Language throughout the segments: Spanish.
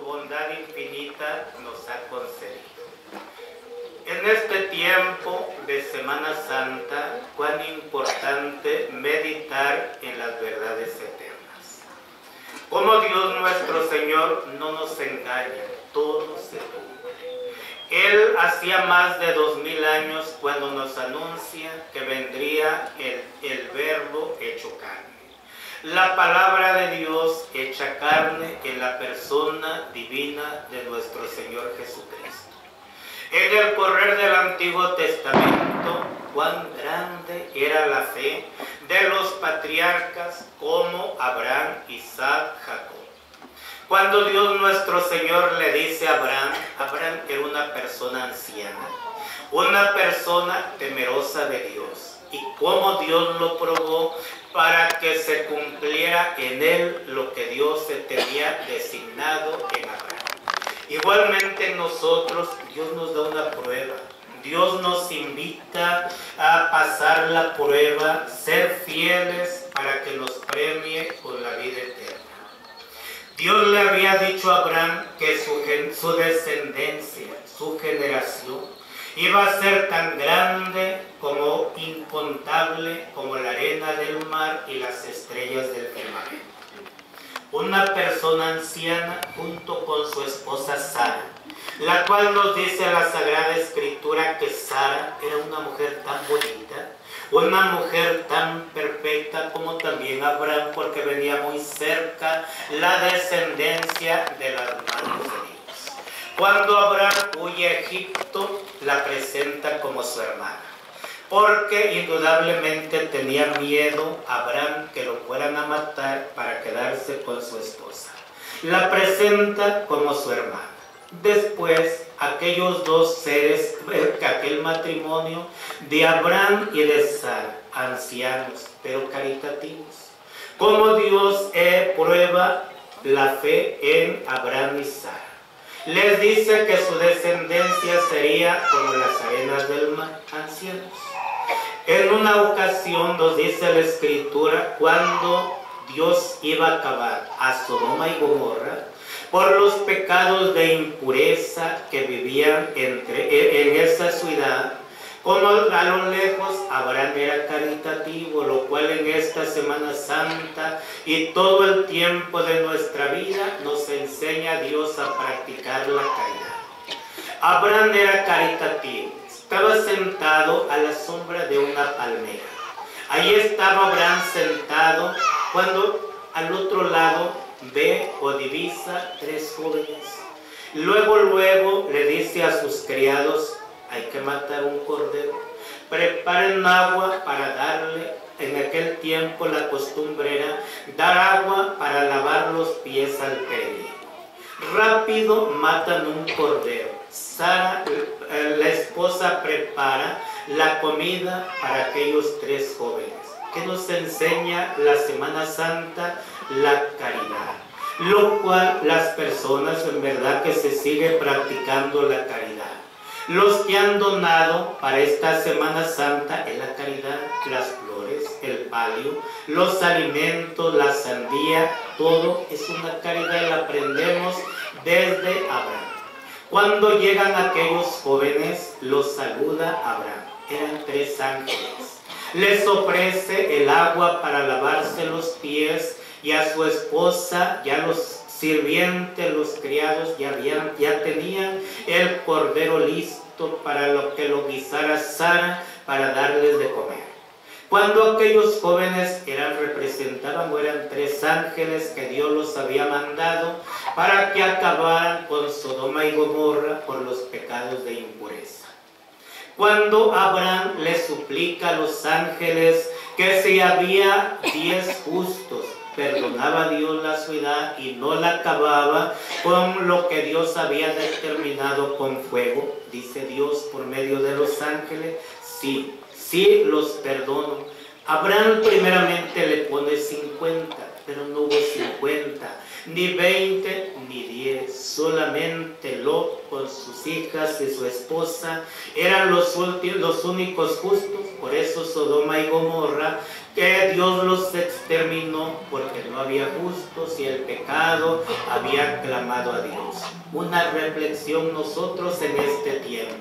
bondad infinita nos ha concedido. En este tiempo de Semana Santa, cuán importante meditar en las verdades eternas. Como Dios nuestro Señor no nos engaña, todo se cumple. Él hacía más de 2000 años cuando nos anuncia que vendría el Verbo hecho carne. La palabra de Dios hecha carne en la persona divina de nuestro Señor Jesucristo. En el correr del Antiguo Testamento, cuán grande era la fe de los patriarcas como Abraham, Isaac, Jacob. Cuando Dios nuestro Señor le dice a Abraham, Abraham era una persona anciana, una persona temerosa de Dios. Y cómo Dios lo probó para que se cumpliera en él lo que Dios se tenía designado en Abraham. Igualmente nosotros, Dios nos da una prueba. Dios nos invita a pasar la prueba, ser fieles para que nos premie con la vida eterna. Dios le había dicho a Abraham que su descendencia, su generación, iba a ser tan grande como incontable como la arena del mar y las estrellas del firmamento. Una persona anciana junto con su esposa Sara, la cual nos dice la Sagrada Escritura que Sara era una mujer tan bonita, una mujer tan perfecta como también Abraham, porque venía muy cerca la descendencia de las manos de Dios. Cuando Abraham huye a Egipto, la presenta como su hermana, porque indudablemente tenía miedo Abraham que lo fueran a matar para quedarse con su esposa. La presenta como su hermana. Después, aquellos dos seres, aquel matrimonio de Abraham y de Sara, ancianos, pero caritativos. Como Dios prueba la fe en Abraham y Sara. Les dice que su descendencia sería como las arenas del mar, ancianos. En una ocasión nos dice la Escritura, cuando Dios iba a acabar a Sodoma y Gomorra por los pecados de impureza que vivían en esa ciudad, como a lo lejos Abraham era caritativo, lo cual en esta Semana Santa y todo el tiempo de nuestra vida nos enseña a Dios a practicar la caridad. Abraham era caritativo, estaba sentado a la sombra de una palmera. Ahí estaba Abraham sentado cuando al otro lado ve o divisa tres jóvenes. Luego le dice a sus criados, hay que matar un cordero, preparen agua para darle. En aquel tiempo la costumbre era dar agua para lavar los pies al peregrino. Rápido matan un cordero. Sara, la esposa, prepara la comida para aquellos tres jóvenes. ¿Qué nos enseña la Semana Santa? La caridad. Lo cual las personas en verdad que se sigue practicando la caridad. Los que han donado para esta Semana Santa en la caridad, las flores, el palio, los alimentos, la sandía, todo es una caridad, la aprendemos desde Abraham. Cuando llegan aquellos jóvenes, los saluda Abraham. Eran tres ángeles. Les ofrece el agua para lavarse los pies y a su esposa, ya los sirvientes, los criados ya tenían el cordero listo para lo que lo guisara Sara para darles de comer. Cuando aquellos jóvenes representaban o eran tres ángeles que Dios los había mandado para que acabaran con Sodoma y Gomorra por los pecados de impureza. Cuando Abraham le suplica a los ángeles que si había 10 justos, perdonaba Dios la ciudad y no la acababa con lo que Dios había determinado con fuego, dice Dios por medio de los ángeles, sí los perdono. Abraham primeramente le pone 50, pero no hubo 50. ni 20, ni 10. Solamente Lot con sus hijas y su esposa eran los únicos justos. Por eso Sodoma y Gomorra, que Dios los exterminó porque no había justos y el pecado había clamado a Dios. Una reflexión nosotros en este tiempo.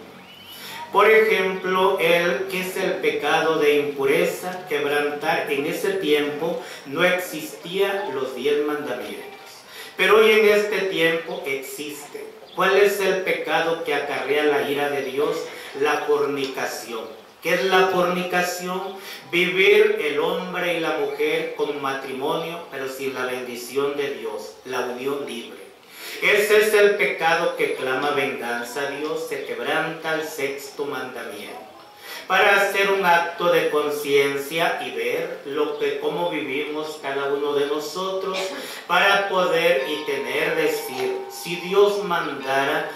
Por ejemplo, ¿qué es el pecado de impureza? Quebrantar. En ese tiempo no existían los 10 mandamientos. Pero hoy en este tiempo existe. ¿Cuál es el pecado que acarrea la ira de Dios? La fornicación. ¿Qué es la fornicación? Vivir el hombre y la mujer con matrimonio, pero sin la bendición de Dios, la unión libre. Ese es el pecado que clama venganza a Dios, se quebranta el 6º mandamiento. Para hacer un acto de conciencia y ver cómo vivimos cada uno de nosotros, para poder y decir, si Dios mandara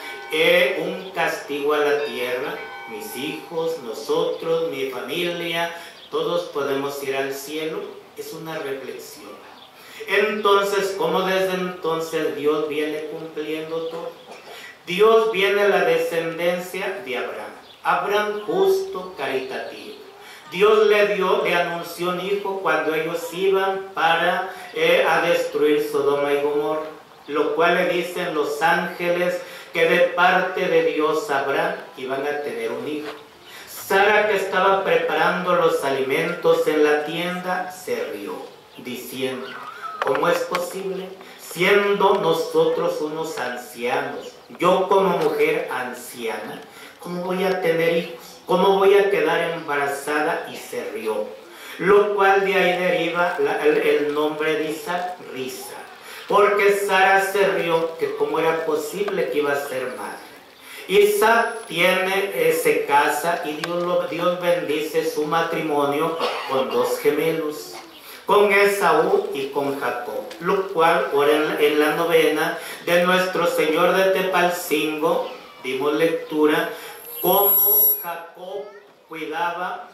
un castigo a la tierra, mis hijos, nosotros, mi familia, todos podemos ir al cielo. Es una reflexión. Entonces, ¿cómo desde entonces Dios viene cumpliendo todo? Dios viene a la descendencia de Abraham. Abraham justo, caritativo. Dios le anunció un hijo cuando ellos iban a destruir Sodoma y Gomorra, lo cual le dicen los ángeles que de parte de Dios a Abraham iban a tener un hijo. Sara, que estaba preparando los alimentos en la tienda, se rió, diciendo, ¿cómo es posible? Siendo nosotros unos ancianos, yo como mujer anciana, ¿cómo voy a tener hijos? ¿Cómo voy a quedar embarazada? Y se rió. Lo cual de ahí deriva el nombre de Isaac, risa. Porque Sara se rió, que cómo era posible que iba a ser madre. Isaac se casa y Dios bendice su matrimonio con 2 gemelos. Con Esaú y con Jacob, lo cual ahora en la novena de nuestro Señor de Tepalcingo dimos lectura cómo Jacob cuidaba,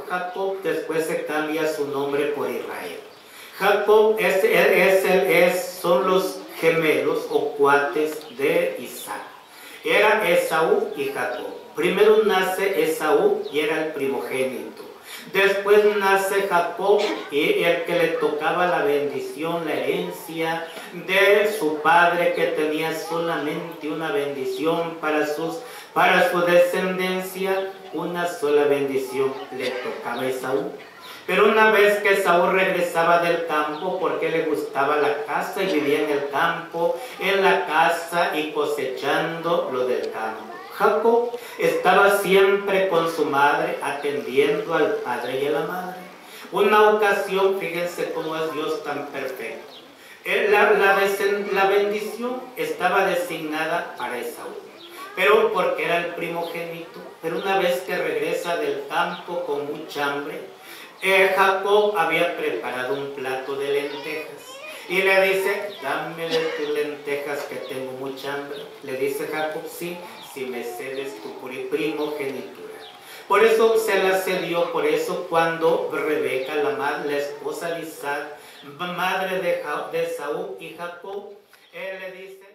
Jacob después se cambia su nombre por Israel. Jacob son los gemelos o cuates de Isaac. Era Esaú y Jacob. Primero nace Esaú y era el primogénito. Después nace Jacob y el que le tocaba la bendición, la herencia de su padre, que tenía solamente una bendición para su descendencia, una sola bendición le tocaba a Esaú. Pero una vez que Esaú regresaba del campo, porque le gustaba la casa y vivía en el campo, en la casa y cosechando lo del campo, Jacob estaba siempre con su madre, atendiendo al padre y a la madre. Una ocasión, fíjense cómo es Dios tan perfecto. La bendición estaba designada para Esaú, pero porque era el primogénito. Pero una vez que regresa del campo con mucha hambre, Jacob había preparado un plato de lentejas. Y le dice, dame tus lentejas que tengo mucha hambre. Le dice Jacob, sí, si me cedes tu primogenitura. Por eso se la cedió. Por eso cuando Rebeca, la esposa de Isaac, madre de Esaú y Jacob, él le dice,